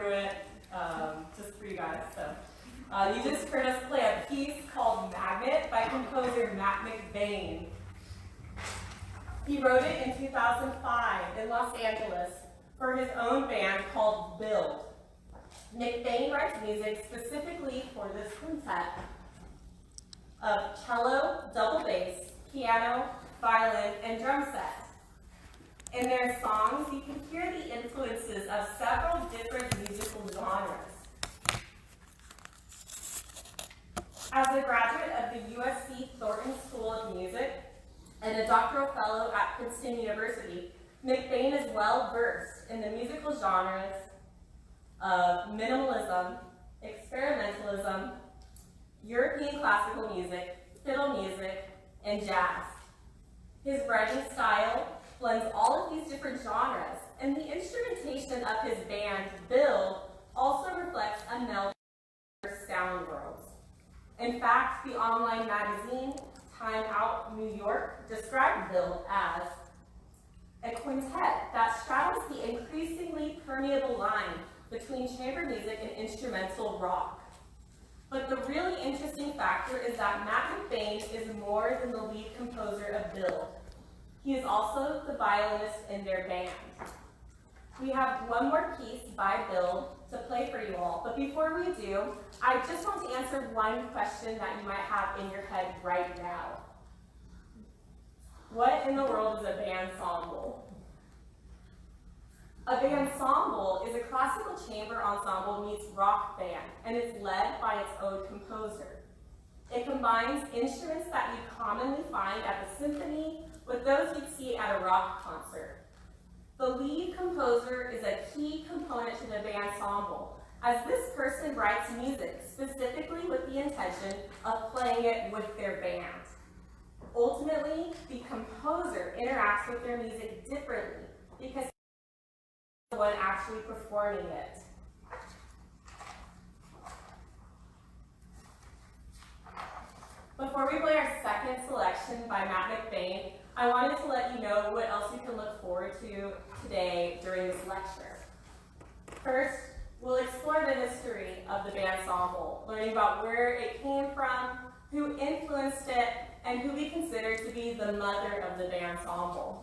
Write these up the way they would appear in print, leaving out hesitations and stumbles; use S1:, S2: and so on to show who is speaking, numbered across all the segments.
S1: through it just for you guys. So you just heard us play a piece called Magnet by composer Matt McBain. He wrote it in 2005 in Los Angeles for his own band called Build. McBain writes music specifically for this quintet of cello, double bass, piano, violin, and drum set. In their songs, you can hear the influences of several different musical genres. As a graduate of the USC Thornton School of Music and a doctoral fellow at Princeton University, McBain is well versed in the musical genres of minimalism, experimentalism, European classical music, fiddle music, and jazz. His writing style blends all of these different genres, and the instrumentation of his band, Build, also reflects a meld of sound worlds. In fact, the online magazine, Time Out New York, described Build as a quintet that straddles the increasingly permeable line between chamber music and instrumental rock. But the really interesting factor is that Matt McBain is more than the lead composer of Build. He is also the violinist in their band. We have one more piece by Build to play for you all, but before we do, I just want to answer one question that you might have in your head right now. What in the world is a bandsemble? A bandsemble is a classical chamber ensemble meets rock band, and it's led by its own composer. It combines instruments that you'd commonly find at the symphony with those you'd see at a rock concert. The lead composer is a key component to the bandsemble, as this person writes music specifically with the intention of playing it with their band. Ultimately, the composer interacts with their music differently because the one actually performing it. Before we play our second selection by Matt McBain, I wanted to let you know what else you can look forward to today during this lecture. First, we'll explore the history of the bandsemble, learning about where it came from, who influenced it, and who we consider to be the mother of the bandsemble.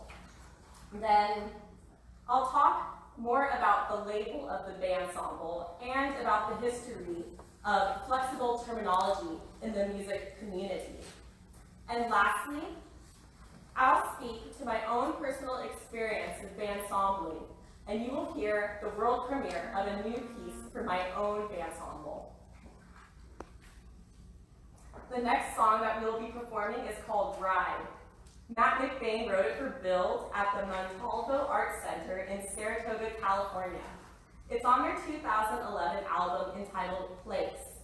S1: Then, I'll talk more about the label of the bandsemble and about the history of flexible terminology in the music community. And lastly, I'll speak to my own personal experience with bandsembling, and you will hear the world premiere of a new piece for my own bandsemble. The next song that we will be performing is called Ride. Matt McBain wrote it for Build at the Montalvo Arts Center in Saratoga, California. It's on their 2011 album entitled Place.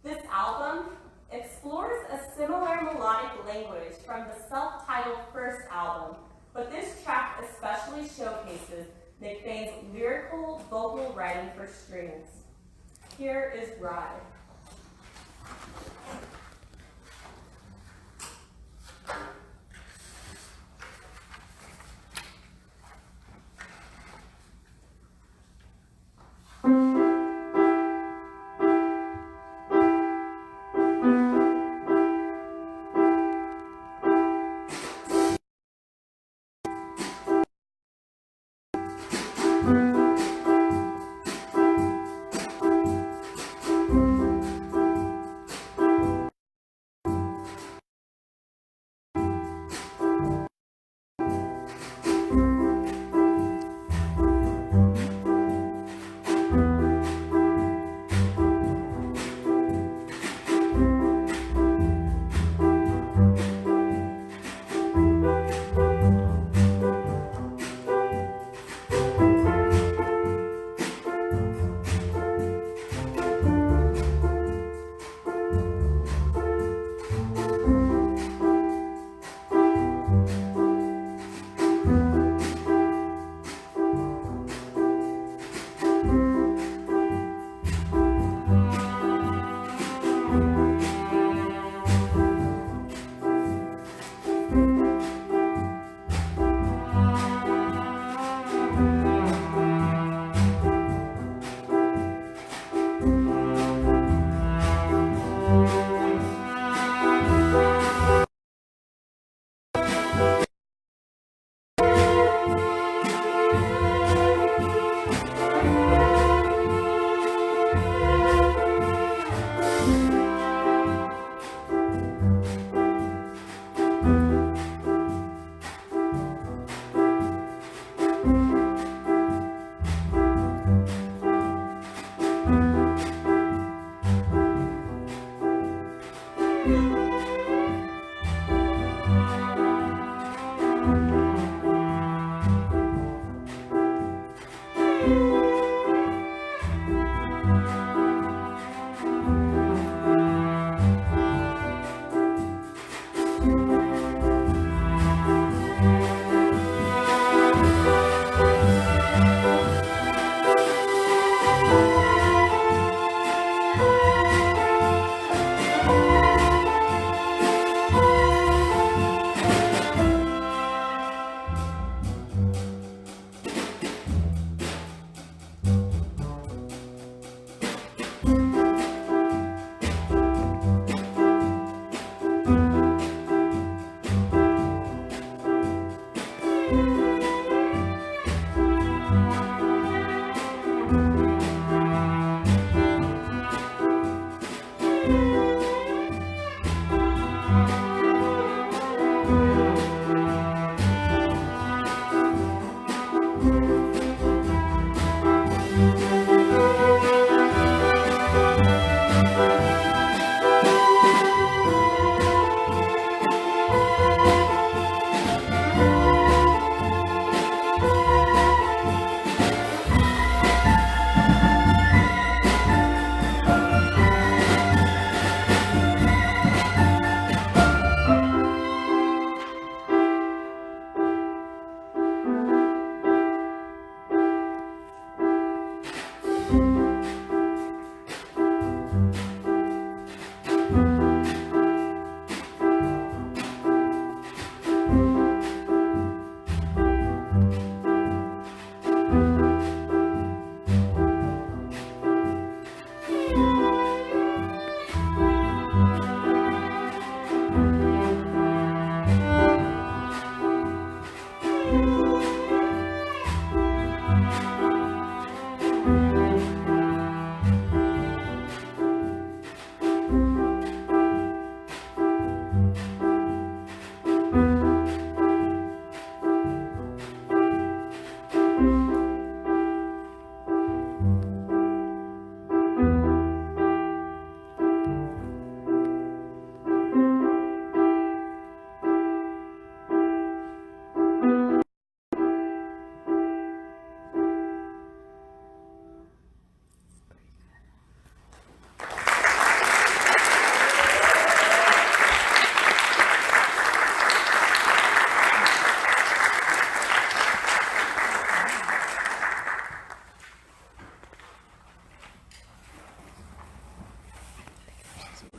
S1: This album explores a similar melodic language from the self-titled first album, but this track especially showcases McBain's lyrical vocal writing for strings. Here is Ride.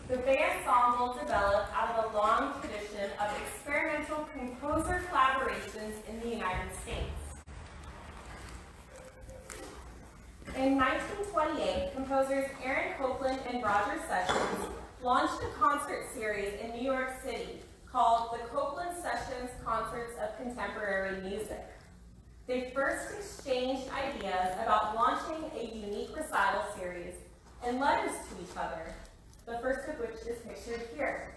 S1: The Bandsembling developed out of a long tradition of experimental composer collaborations in the United States. In 1928, composers Erin and Roger Sessions launched a concert series in New York City called the Copeland Sessions Concerts of Contemporary Music. They first exchanged ideas about launching a unique recital series and letters to each other, the first of which is pictured here.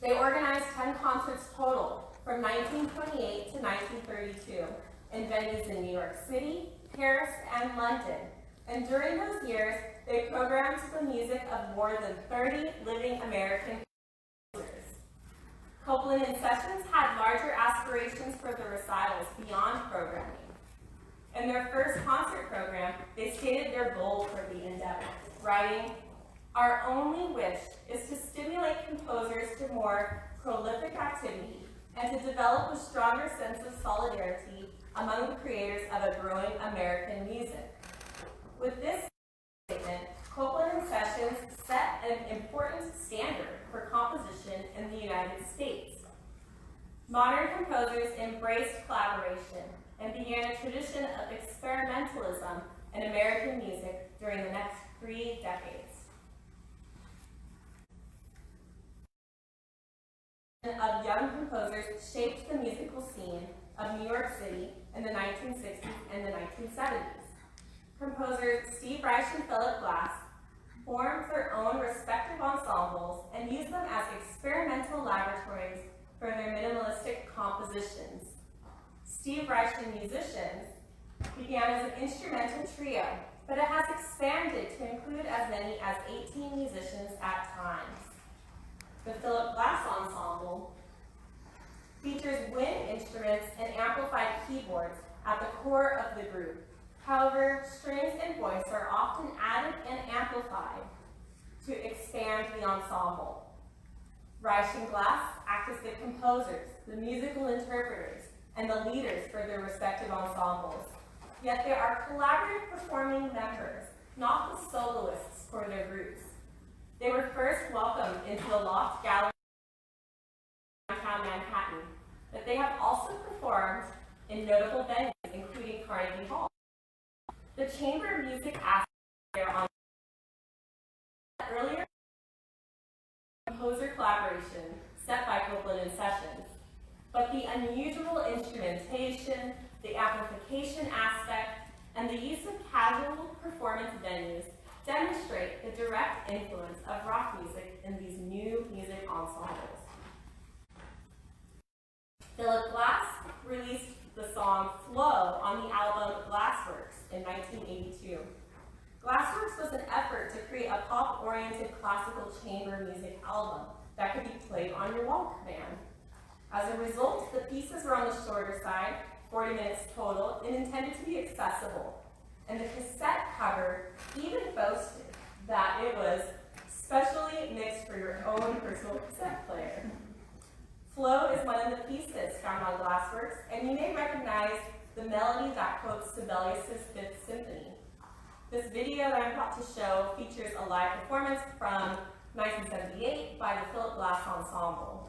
S1: They organized 10 concerts total from 1928 to 1932 in venues in New York City, Paris, and London. And during those years, they programmed the music of more than 30 living American composers. Copeland and Sessions had larger aspirations for the recitals beyond programming. In their first concert program, they stated their goal for the endeavor, writing, "Our only wish is to stimulate composers to more prolific activity and to develop a stronger sense of solidarity among the creators of a growing American music." With this statement, Copeland and Sessions set an important standard for composition in the United States. Modern composers embraced collaboration and began a tradition of experimentalism in American music during the next 3 decades. Of young composers shaped the musical scene of New York City in the 1960s and the 1970s. Composers Steve Reich and Philip Glass formed their own respective ensembles and used them as experimental laboratories for their minimalistic compositions. Steve Reich and Musicians began as an instrumental trio, but it has expanded to include as many as 18 musicians at times. The Philip Glass Ensemble features wind instruments and amplified keyboards at the core of the group. However, strings and voice are often added and amplified to expand the ensemble. Reich and Glass act as the composers, the musical interpreters, and the leaders for their respective ensembles. Yet they are collaborative performing members, not the soloists for their groups. They were first welcomed into the Loft Gallery in downtown Manhattan, but they have also performed in notable venues, including Carnegie Hall. The chamber music aspect there on earlier composer collaboration set by Copeland and Sessions, but the unusual instrumentation, the amplification aspect, and the use of casual performance venues demonstrate the direct influence of rock music in these new music ensembles. Philip Glass released the song Flow on the album Glassworks in 1982. Glassworks was an effort to create a pop-oriented classical chamber music album that could be played on your Walkman. As a result, the pieces were on the shorter side, 40 minutes total, and intended to be accessible. And the cassette cover even boasted that it was specially mixed for your own personal cassette player. Flow is one of the pieces found on Glassworks, and you may recognize the melody that quotes Sibelius' Fifth Symphony. This video that I'm about to show features a live performance from 1978 by the Philip Glass Ensemble.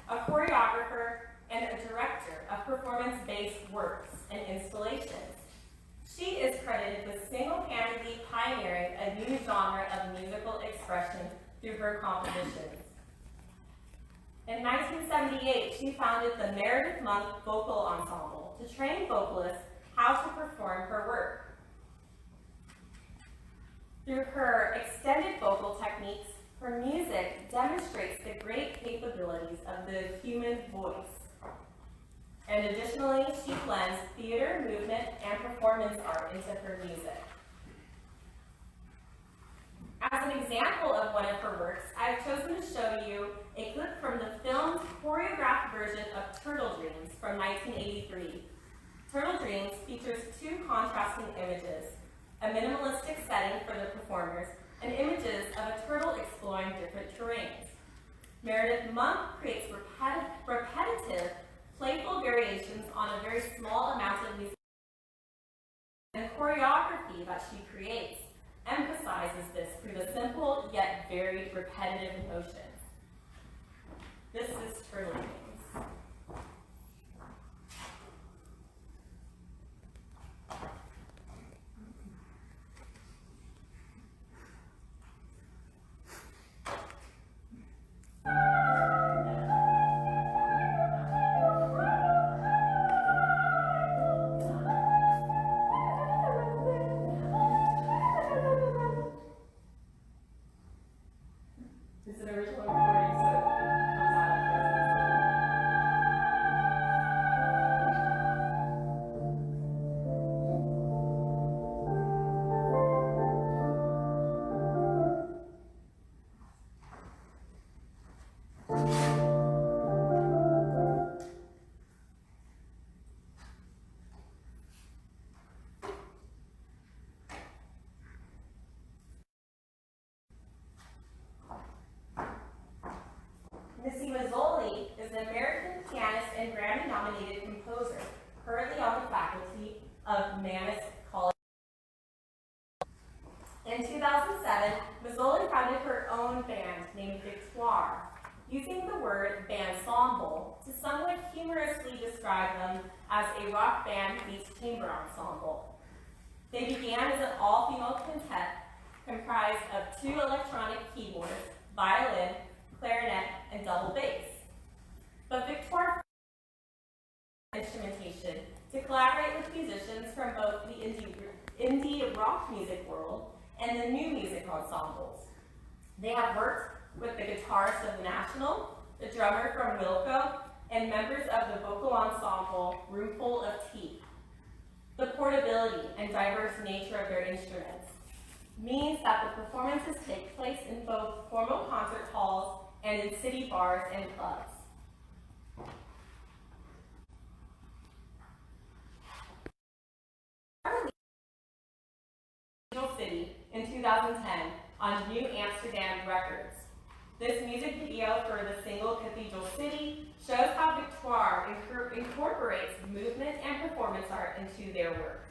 S1: A choreographer, and a director of performance-based works and installations. She is credited with single-handedly pioneering pioneering a new genre of musical expression through her compositions. In 1978, she founded the Meredith Monk Vocal Ensemble to train vocalists how to perform her work. Through her extended vocal techniques, her music demonstrates the great capabilities of the human voice. And additionally, she blends theater, movement, and performance art into her music. As an example of one of her works, I've chosen to show you a clip from the filmed choreographed version of Turtle Dreams from 1983. Turtle Dreams features two contrasting images, a minimalistic setting for the performers, and images of a turtle exploring different terrains. Meredith Monk creates repetitive, playful variations on a very small amount of music. The choreography that she creates emphasizes this through the simple yet very repetitive motions. This is Turtle Dreams. It's an original recording, so it comes out of Missy Mazzoli is an American pianist and Grammy-nominated composer, currently on the faculty of Mannes College. In 2007, Mazzoli founded her own band named Victoire, using the word Bandsembling to somewhat humorously describe them as a rock band meets chamber ensemble. They began as an all-female quintet comprised of 2 electronic keyboards, violin, clarinet, and double bass. But Victoire instrumentation to collaborate with musicians from both the indie rock music world and the new music ensembles. They have worked with the guitarist of the National, the drummer from Wilco, and members of the vocal ensemble Roomful of Tea. The portability and diverse nature of their instruments means that the performances take place in both formal concert halls and in city bars and clubs. City in 2010 on New Amsterdam Records. This music video for the single Cathedral City shows how Victoire incorporates movement and performance art into their works.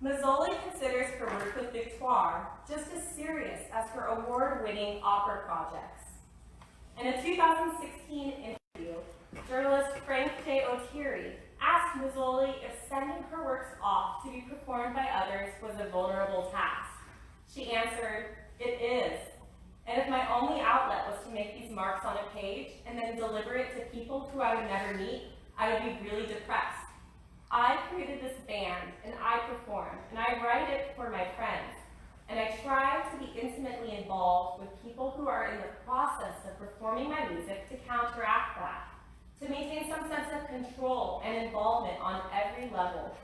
S1: Mazzoli considers her work with Victoire just as serious as her award-winning opera projects. In a 2016 interview, asked Mazzoli if sending her works off to be performed by others was a vulnerable task. She answered, "It is. And if my only outlet was to make these marks on a page and then deliver it to people who I would never meet, I would be really depressed. I created this band, and I perform, and I write it for my friends, and I try to be intimately involved with people who are in the process of performing my music to counteract that, to maintain some sense of control and involvement on every level,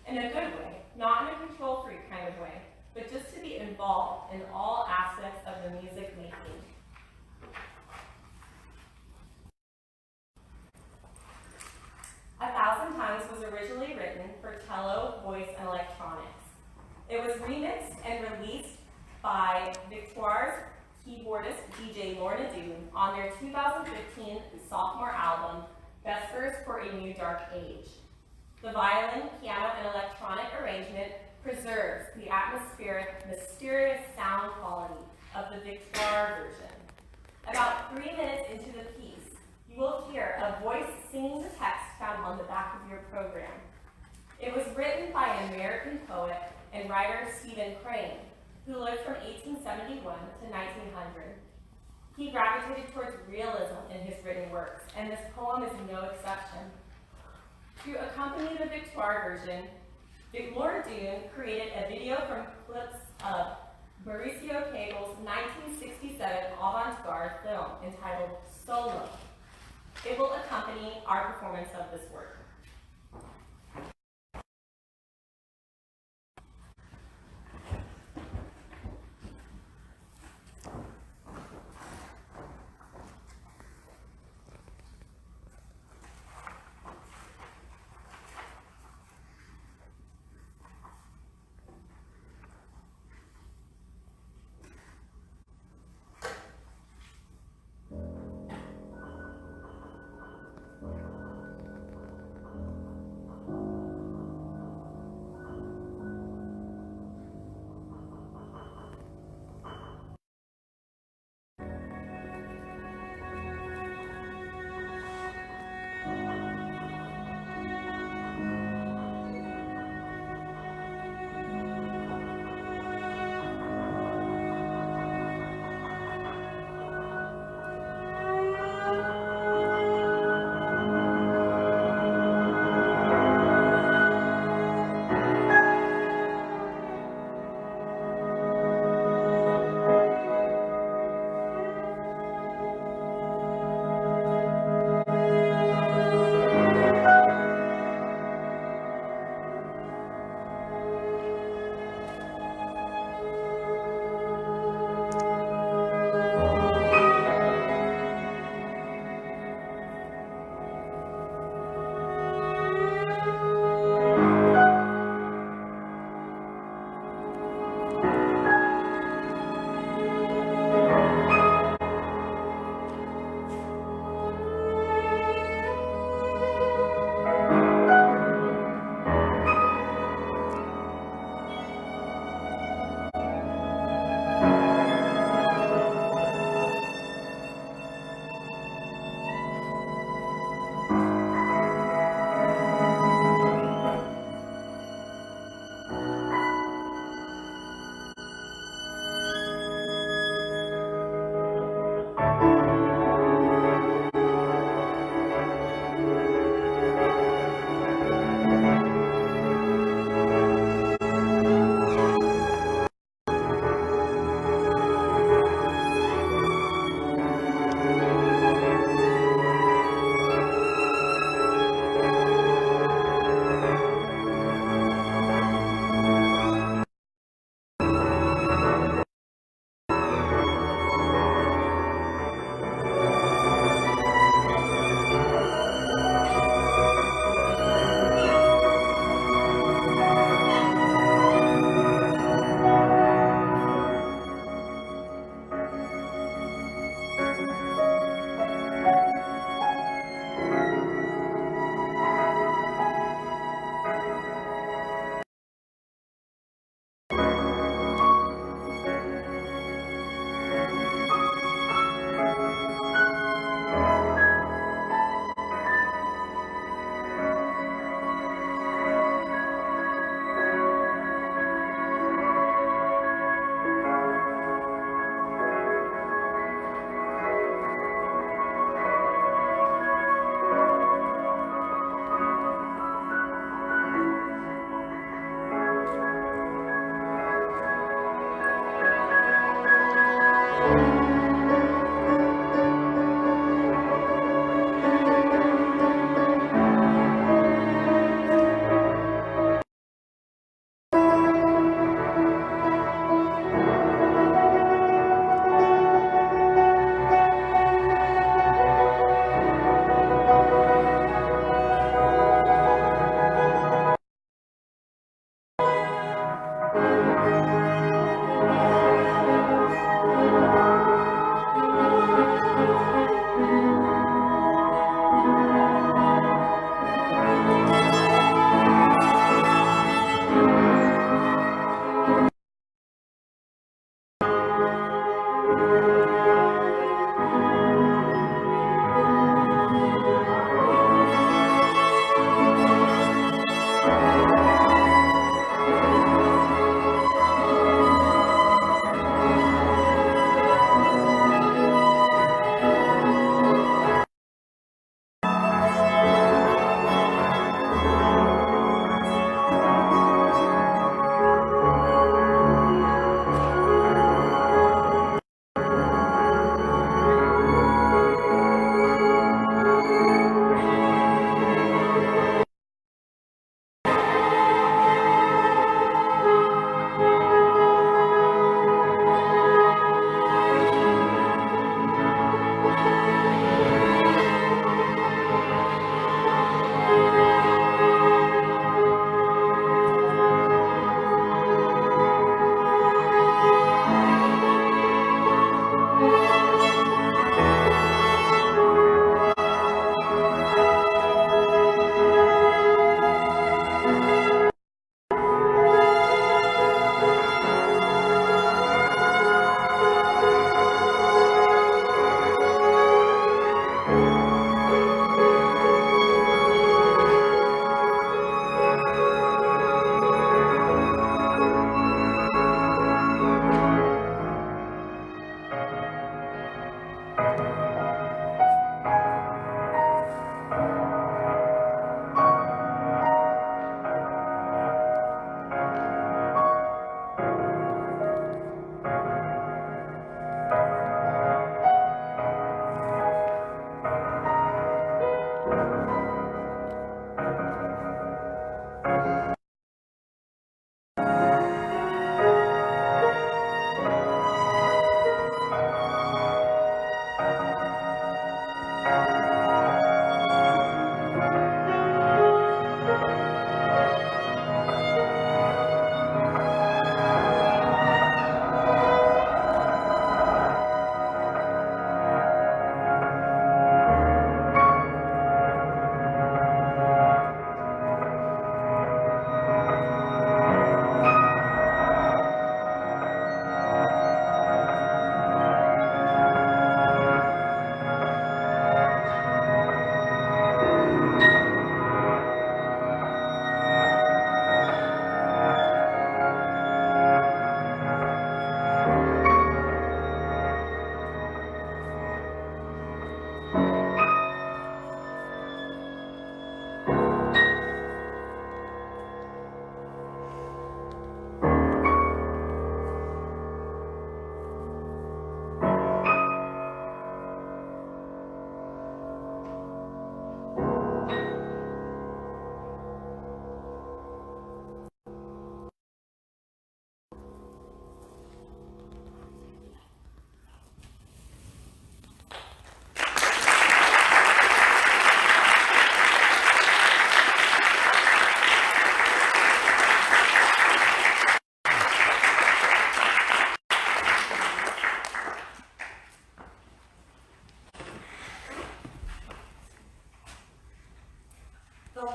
S1: in a good way, not in a control freak kind of way, but just to be involved in all aspects of the music making." "A Thousand Times" was originally written for cello, voice, and electronics. It was remixed and released by Victoire's keyboardist DJ Lorna Doone on their 2015 sophomore album, Vespers for a New Dark Age. The violin, piano, and electronic arrangement preserves the atmospheric, mysterious sound quality of the Victoire version. About 3 minutes into the piece, you will hear a voice singing the text found on the back of your program. It was written by an American poet and writer Stephen Crane, who lived from 1871 to 1900. He gravitated towards realism in his written works, and this poem is no exception. To accompany the Victoire version, Lorna Doone created a video from clips of Mauricio Cagel's 1967 avant-garde film entitled Solo. It will accompany our performance of this work.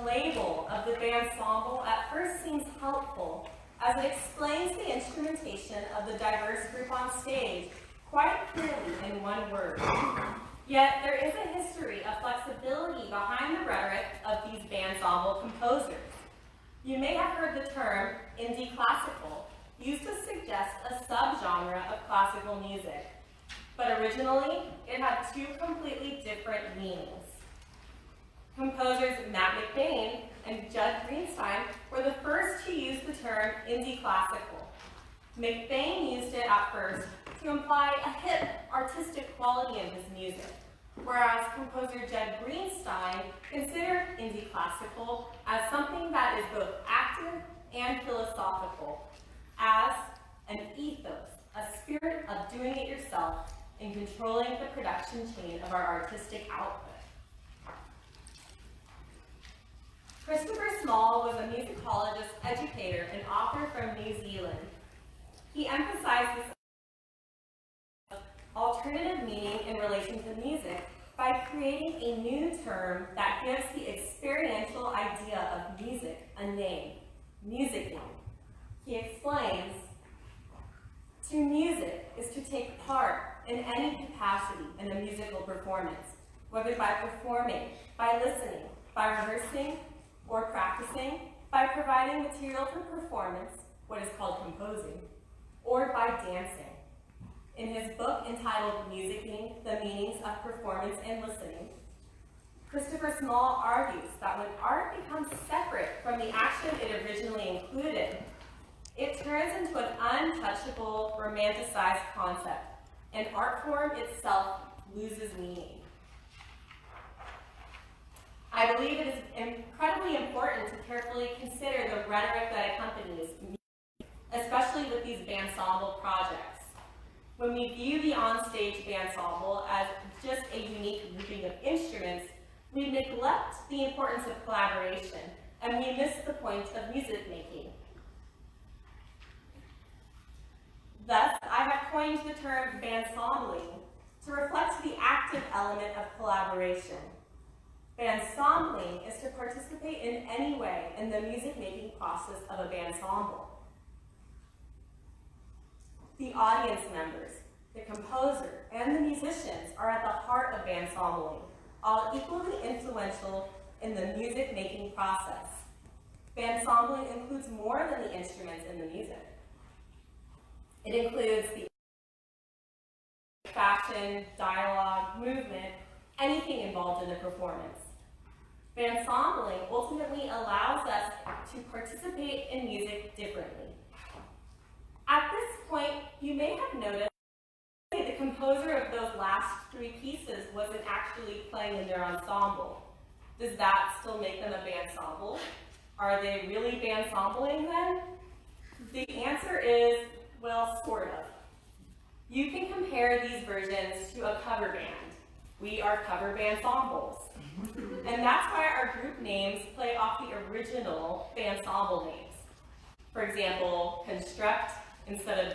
S1: The label of the Bandsembling at first seems helpful, as it explains the instrumentation of the diverse group on stage quite clearly in one word. Yet there is a history of flexibility behind the rhetoric of these Bandsembling composers. You may have heard the term indie classical, used to suggest a subgenre of classical music, but originally it had two completely different meanings. Composers Matt McBain and Judd Greenstein were the first to use the term indie classical. McBain used it at first to imply a hip, artistic quality in his music, whereas composer Judd Greenstein considered indie classical as something that is both active and philosophical, as an ethos, a spirit of doing it yourself and controlling the production chain of our artistic output. Christopher Small was a musicologist, educator, and author from New Zealand. He emphasized this alternative meaning in relation to music by creating a new term that gives the experiential idea of music a name, musicking. He explains, to music is to take part in any capacity in a musical performance, whether by performing, by listening, by rehearsing, or practicing, by providing material for performance, what is called composing, or by dancing. In his book entitled Musicking, The Meanings of Performance and Listening, Christopher Small argues that when art becomes separate from the action it originally included, it turns into an untouchable, romanticized concept, and art form itself loses meaning. I believe it is incredibly important to carefully consider the rhetoric that accompanies music, especially with these Bandsembling projects. When we view the onstage Bandsembling as just a unique grouping of instruments, we neglect the importance of collaboration, and we miss the point of music making. Thus, I have coined the term Bandsembling to reflect the active element of collaboration. Bandsembling is to participate in any way in the music-making process of a bandsemble. The audience members, the composer, and the musicians are at the heart of bandsembling, all equally influential in the music-making process. Bandsembling includes more than the instruments in the music. It includes the fashion, dialogue, movement, anything involved in the performance. Bandsembling ultimately allows us to participate in music differently. At this point, you may have noticed that the composer of those last three pieces wasn't actually playing in their ensemble. Does that still make them a bandsemble? Are they really bandsembling then? The answer is, well, sort of. You can compare these versions to a cover band. We are cover bandsembles. And that's why our group names play off the original bandsemble names. For example, Construct instead of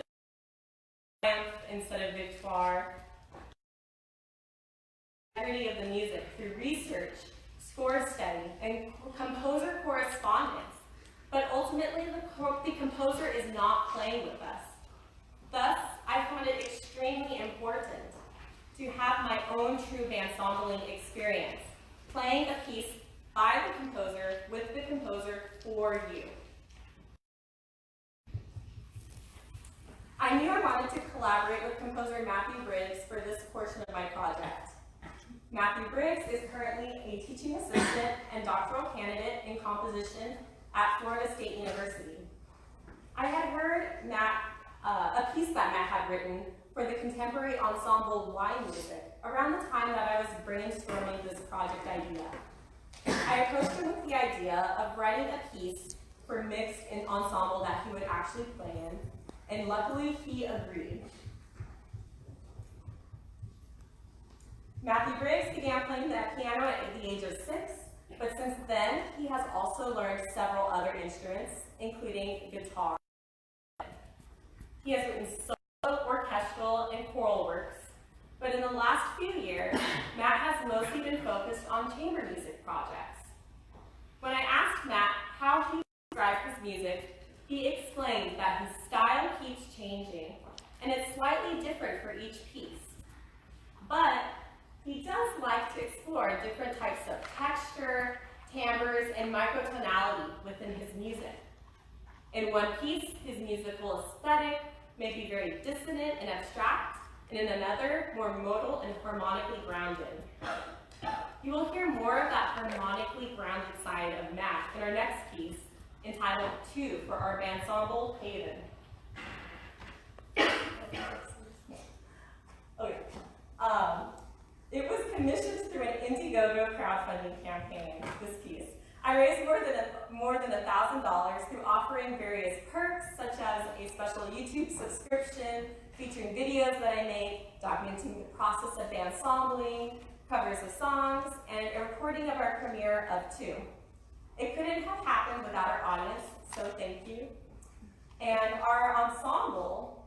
S1: Triumph instead of Victoire. Integrity of the music through research, score study, and composer correspondence. But ultimately, the composer is not playing with us. Thus, I found it extremely important to have my own true bandsembling experience, playing a piece by the composer, with the composer, for you. I knew I wanted to collaborate with composer Matthew Briggs for this portion of my project. Matthew Briggs is currently a teaching assistant and doctoral candidate in composition at Florida State University. I had heard a piece that Matt had written for the contemporary ensemble wine music around the time that I was brainstorming this project idea. I approached him with the idea of writing a piece for mixed and ensemble that he would actually play in, and luckily he agreed. Matthew Briggs began playing the piano at the age of 6, but since then he has also learned several other instruments, including guitar. He has written solo, orchestral, and choral works, but in the last few years, Matt has mostly been focused on chamber music projects. When I how he described his music, he explained that his style keeps changing, and it's slightly different for each piece. But he does like to explore different types of texture, timbres, and microtonality within his music. In one piece, his musical aesthetic may be very dissonant and abstract, and in another, more modal and harmonically grounded. You will hear more of that harmonically grounded side of Mac in our next piece, entitled 2 for our Bandsembling Haven. Okay. It was commissioned through an Indiegogo crowdfunding campaign, this piece. I raised more than $1,000 through offering various perks, such as a special YouTube subscription featuring videos that I make, documenting the process of bandsembling, covers of songs, and a recording of our premiere of 2. It couldn't have happened without our audience, so thank you. And our ensemble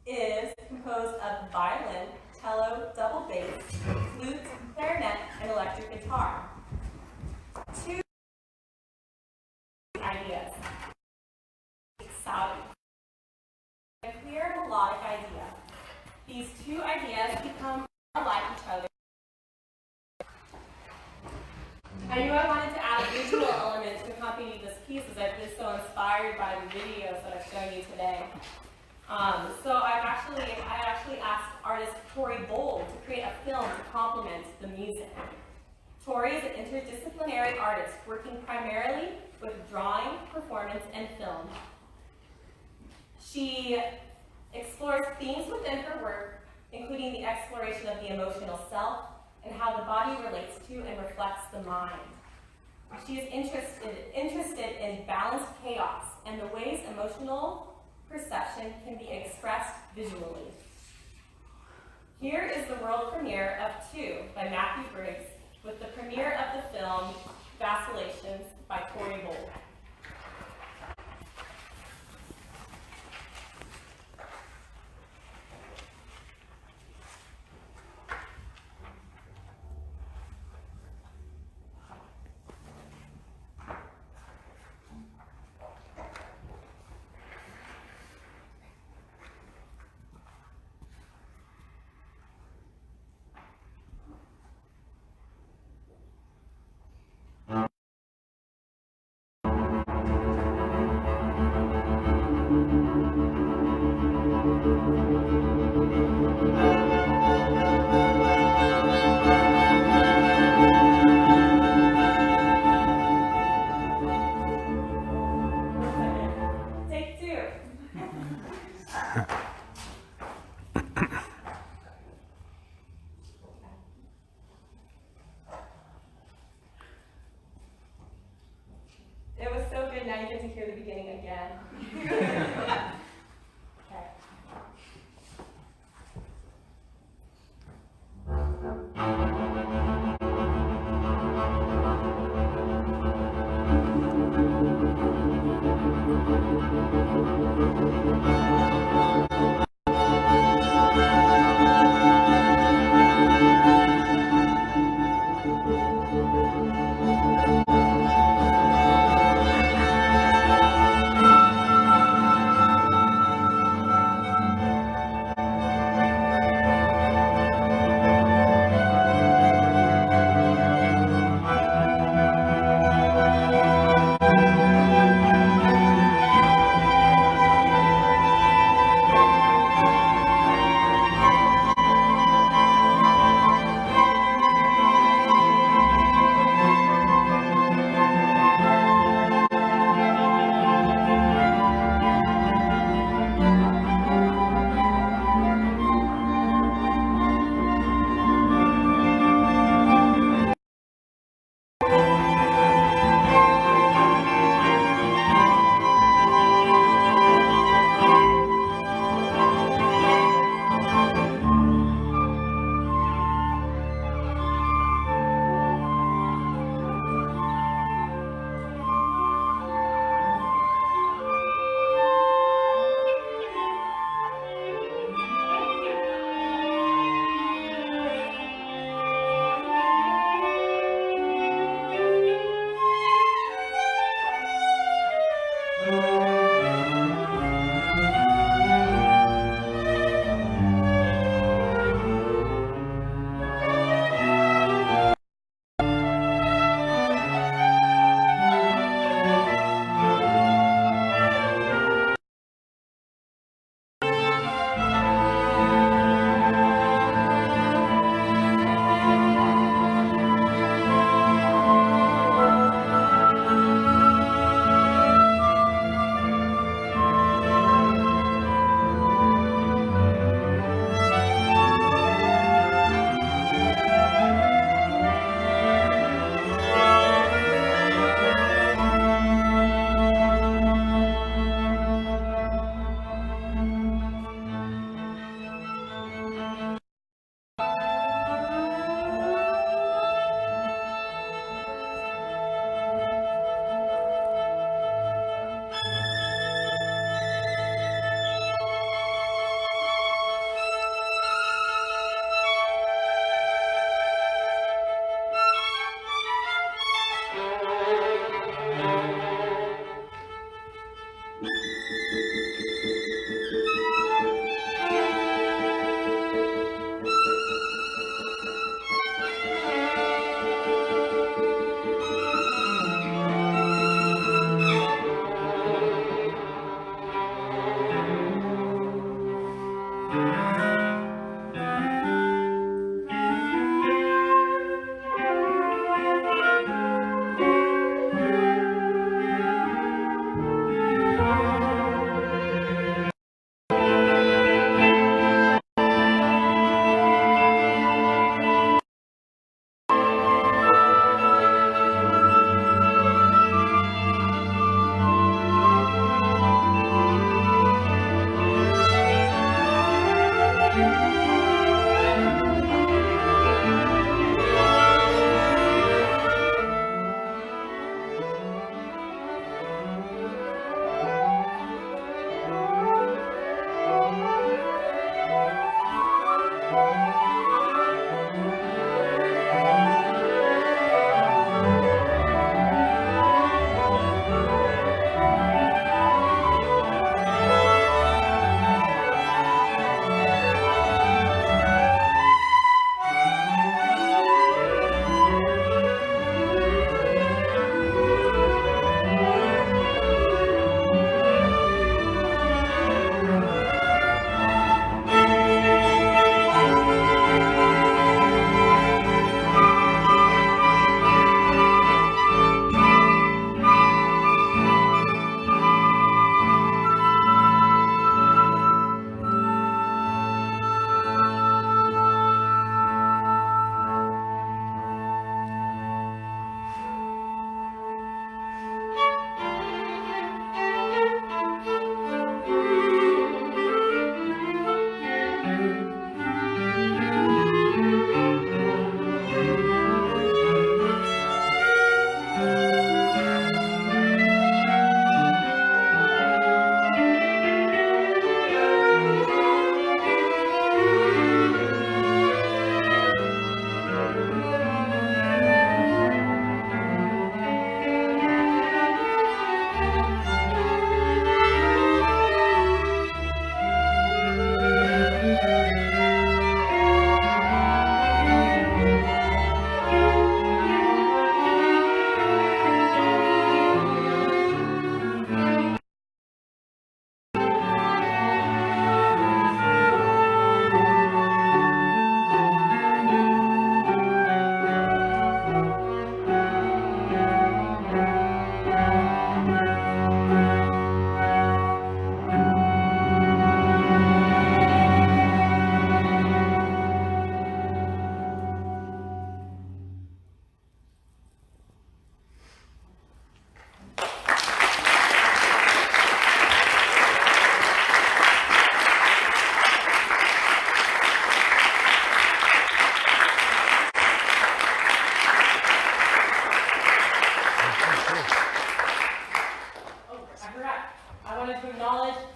S1: is composed of violin, cello, double bass, flute, clarinet, and electric guitar. 2 ideas. Sound. A clear melodic idea. These 2 ideas become more like each other. I knew I wanted to add a visual element to accompany this piece as I've been so inspired by the videos that I've shown you today. So I actually asked artist Tori Bold to create a film to complement the music. Tori is an interdisciplinary artist working primarily with drawing, performance, and film. She explores themes within her work, including the exploration of the emotional self and how the body relates to and reflects the mind. She is interested in balanced chaos and the ways emotional perception can be expressed visually. Here is the world premiere of 2 by Matthew Briggs, with the premiere of the film Vacillations by Tori Bold. It was so good, now you get to hear the beginning again. Okay.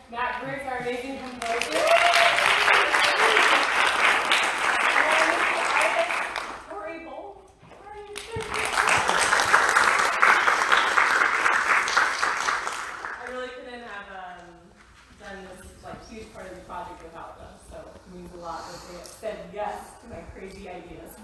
S1: Matt Briggs, our amazing composer. I really couldn't have done this huge part of the project without them, so it means a lot that they said yes to my crazy ideas.